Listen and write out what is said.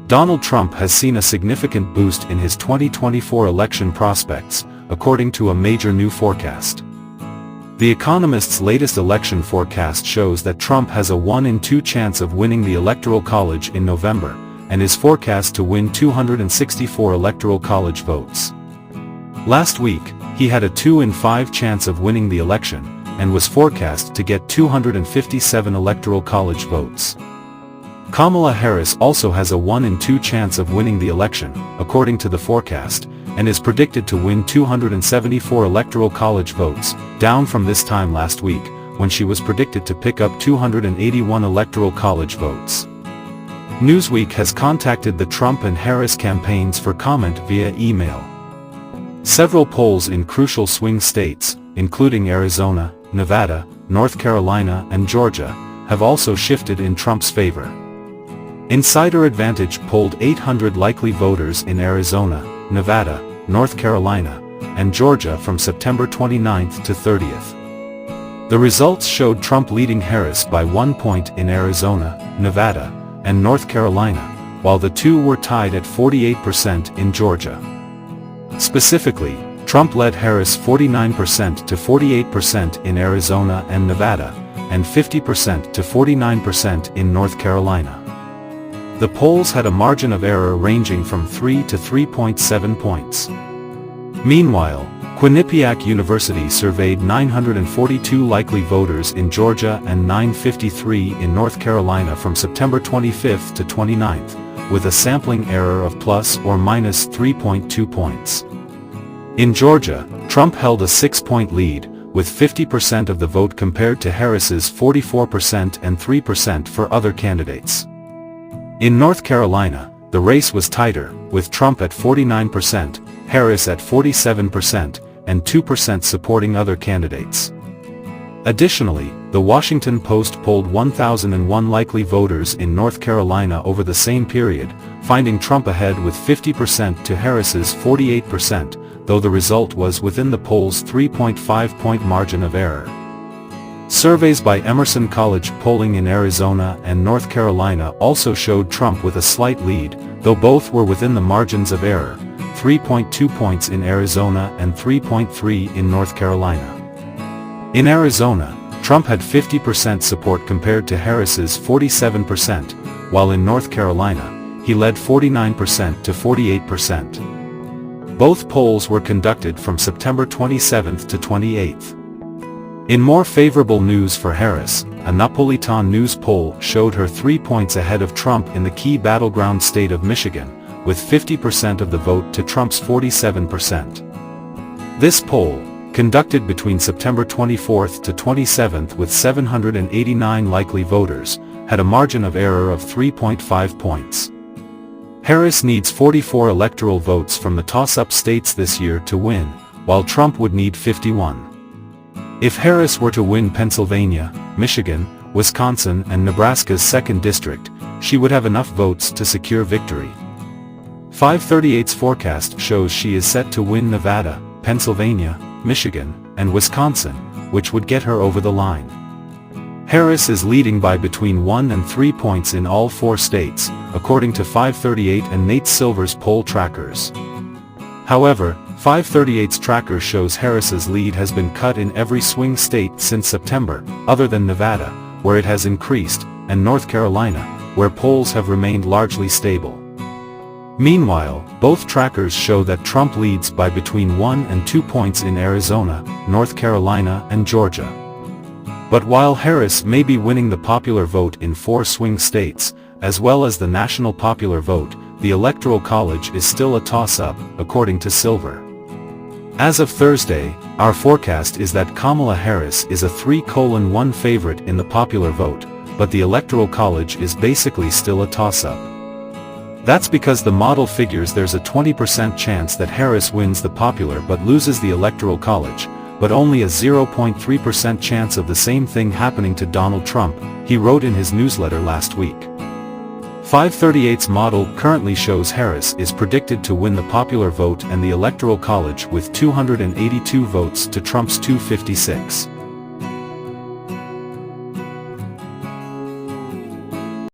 Donald Trump has seen a significant boost in his 2024 election prospects, according to a major new forecast. The Economist's latest election forecast shows that Trump has a 1 in 2 chance of winning the Electoral College in November, and is forecast to win 264 Electoral College votes. Last week, he had a 2 in 5 chance of winning the election, and was forecast to get 257 Electoral College votes. Kamala Harris also has a 1 in 2 chance of winning the election, according to the forecast, and is predicted to win 274 Electoral College votes, down from this time last week, when she was predicted to pick up 281 Electoral College votes. Newsweek has contacted the Trump and Harris campaigns for comment via email. Several polls in crucial swing states, including Arizona, Nevada, North Carolina and Georgia, have also shifted in Trump's favor. Insider Advantage polled 800 likely voters in Arizona, Nevada, North Carolina, and Georgia from September 29th to 30th. The results showed Trump leading Harris by 1 point in Arizona, Nevada, and North Carolina, while the two were tied at 48% in Georgia. Specifically, Trump led Harris 49% to 48% in Arizona and Nevada, and 50% to 49% in North Carolina. The polls had a margin of error ranging from 3 to 3.7 points. Meanwhile, Quinnipiac University surveyed 942 likely voters in Georgia and 953 in North Carolina from September 25th to 29th, with a sampling error of plus or minus 3.2 points. In Georgia, Trump held a 6-point lead, with 50% of the vote compared to Harris's 44% and 3% for other candidates. In North Carolina, the race was tighter, with Trump at 49%, Harris at 47%, and 2% supporting other candidates. Additionally, the Washington Post polled 1,001 likely voters in North Carolina over the same period, finding Trump ahead with 50% to Harris's 48%, though the result was within the poll's 3.5-point margin of error. Surveys by Emerson College polling in Arizona and North Carolina also showed Trump with a slight lead, though both were within the margins of error, 3.2 points in Arizona and 3.3 in North Carolina. In Arizona, Trump had 50% support compared to Harris's 47%, while in North Carolina, he led 49% to 48%. Both polls were conducted from September 27th to 28th. In more favorable news for Harris, a Napolitan News poll showed her 3 points ahead of Trump in the key battleground state of Michigan, with 50% of the vote to Trump's 47%. This poll, conducted between September 24th to 27th with 789 likely voters, had a margin of error of 3.5 points. Harris needs 44 electoral votes from the toss-up states this year to win, while Trump would need 51. If Harris were to win Pennsylvania, Michigan, Wisconsin and Nebraska's 2nd district, she would have enough votes to secure victory. 538's forecast shows she is set to win Nevada, Pennsylvania, Michigan, and Wisconsin, which would get her over the line. Harris is leading by between 1 and 3 points in all 4 states, according to 538 and Nate Silver's poll trackers. However, 538's tracker shows Harris's lead has been cut in every swing state since September, other than Nevada, where it has increased, and North Carolina, where polls have remained largely stable. Meanwhile, both trackers show that Trump leads by between 1 and 2 points in Arizona, North Carolina and Georgia. But while Harris may be winning the popular vote in 4 swing states, as well as the national popular vote, the Electoral College is still a toss-up, according to Silver. As of Thursday, our forecast is that Kamala Harris is a 3:1 favorite in the popular vote, but the Electoral College is basically still a toss-up. That's because the model figures there's a 20% chance that Harris wins the popular but loses the Electoral College, but only a 0.3% chance of the same thing happening to Donald Trump, he wrote in his newsletter last week. 538's model currently shows Harris is predicted to win the popular vote and the Electoral College with 282 votes to Trump's 256.